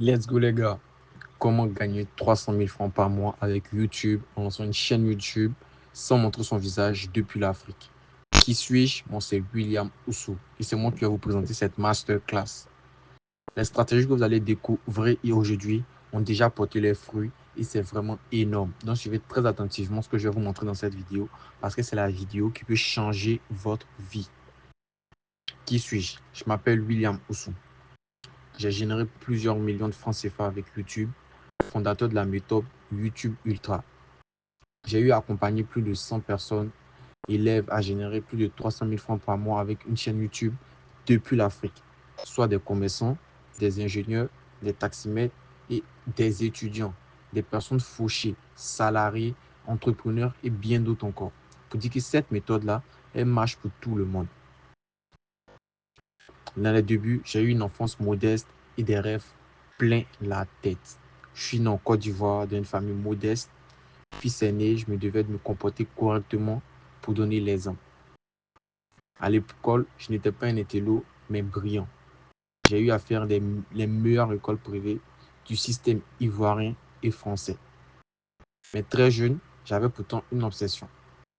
Let's go les gars. Comment gagner 300 000 francs par mois avec YouTube en lançant une chaîne YouTube sans montrer son visage depuis l'Afrique. Qui suis-je? Moi c'est William Oussou et c'est moi qui vais vous présenter cette masterclass. Les stratégies que vous allez découvrir aujourd'hui ont déjà porté leurs fruits et c'est vraiment énorme. Donc suivez très attentivement ce que je vais vous montrer dans cette vidéo parce que c'est la vidéo qui peut changer votre vie. Qui suis-je? Je m'appelle William Oussou. J'ai généré plusieurs millions de francs CFA avec YouTube, fondateur de la méthode YouTube Ultra. J'ai eu à accompagner plus de 100 personnes, élèves, à générer plus de 300 000 francs par mois avec une chaîne YouTube depuis l'Afrique, soit des commerçants, des ingénieurs, des taximètres et des étudiants, des personnes fauchées, salariés, entrepreneurs et bien d'autres encore. Pour dire que cette méthode-là, elle marche pour tout le monde. Dans les débuts, j'ai eu une enfance modeste et des rêves plein la tête. Je suis né en Côte d'Ivoire, dans une famille modeste. Fils aîné, je me devais de me comporter correctement pour donner l'exemple. À l'école, je n'étais pas un intello, mais brillant. J'ai eu à faire les meilleures écoles privées du système ivoirien et français. Mais très jeune, j'avais pourtant une obsession.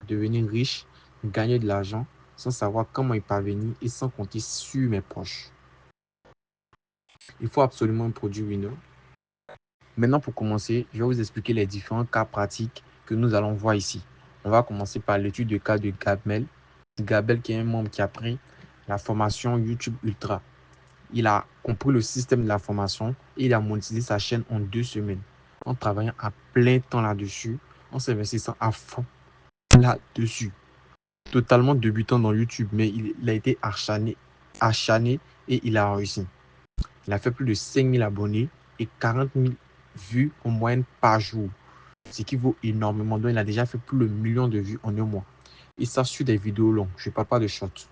Devenir riche, gagner de l'argent, sans savoir comment y parvenir et sans compter sur mes proches. Il faut absolument un produit winner. Maintenant, pour commencer, je vais vous expliquer les différents cas pratiques que nous allons voir ici. On va commencer par l'étude de cas de Gabel. Gabel qui est un membre qui a pris la formation YouTube Ultra. Il a compris le système de la formation et il a monétisé sa chaîne en 2 semaines. En travaillant à plein temps là-dessus, en s'investissant à fond là-dessus. Totalement débutant dans YouTube, mais il a été acharné et il a réussi. Il a fait plus de 5 000 abonnés et 40 000 vues en moyenne par jour, ce qui vaut énormément. Donc, il a déjà fait plus de 1 million de vues en un mois. Et ça suit des vidéos longues. Je ne parle pas de shorts.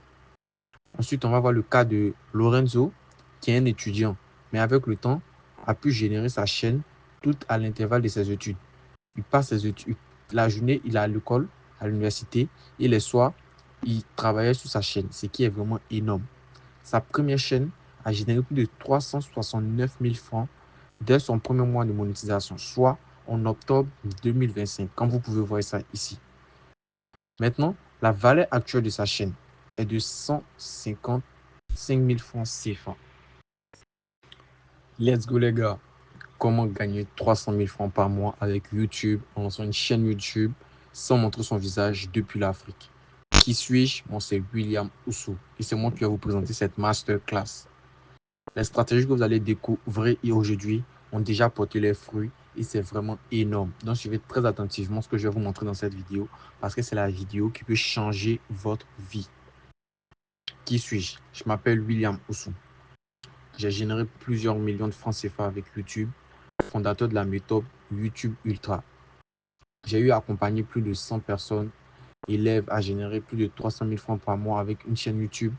Ensuite, on va voir le cas de Lorenzo, qui est un étudiant, mais avec le temps, a pu générer sa chaîne tout à l'intervalle de ses études. Il passe ses études. La journée, il est à l'école, à l'université, et les soirs, il travaillait sur sa chaîne, ce qui est vraiment énorme. Sa première chaîne a généré plus de 369 000 francs dès son premier mois de monétisation, soit en octobre 2025, comme vous pouvez voir ça ici. Maintenant, la valeur actuelle de sa chaîne est de 155 000 francs CFA. Let's go les gars. Comment gagner 300 000 francs par mois avec YouTube en lançant une chaîne YouTube sans montrer son visage depuis l'Afrique. Qui suis-je? Moi c'est William Oussou et c'est moi qui vais vous présenter cette masterclass. Les stratégies que vous allez découvrir aujourd'hui ont déjà porté leurs fruits et c'est vraiment énorme. Donc suivez très attentivement ce que je vais vous montrer dans cette vidéo parce que c'est la vidéo qui peut changer votre vie. Qui suis-je? Je m'appelle William Oussou. J'ai généré plusieurs millions de francs CFA avec YouTube, fondateur de la méthode YouTube Ultra. J'ai eu à accompagner plus de 100 personnes, élèves, à générer plus de 300 000 francs par mois avec une chaîne YouTube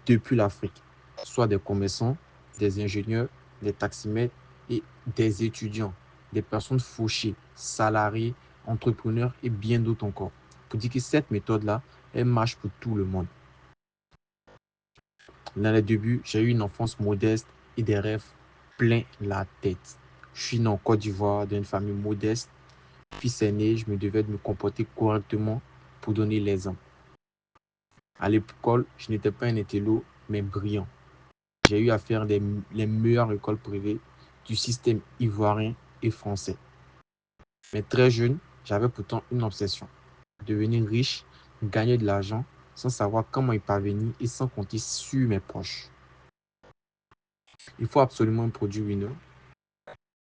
depuis l'Afrique, soit des commerçants, des ingénieurs, des taximètres et des étudiants, des personnes fauchées, salariés, entrepreneurs et bien d'autres encore. Pour dire que cette méthode-là, elle marche pour tout le monde. Dans les débuts, j'ai eu une enfance modeste et des rêves plein la tête. Je suis né en Côte d'Ivoire, dans une famille modeste. Fils aîné, je me devais de me comporter correctement pour donner l'exemple. À l'école, je n'étais pas un intello, mais brillant. J'ai eu à faire les meilleures écoles privées du système ivoirien et français. Mais très jeune, j'avais pourtant une obsession. Devenir riche, gagner de l'argent, sans savoir comment y parvenir et sans compter sur mes proches. Il faut absolument un produit winner.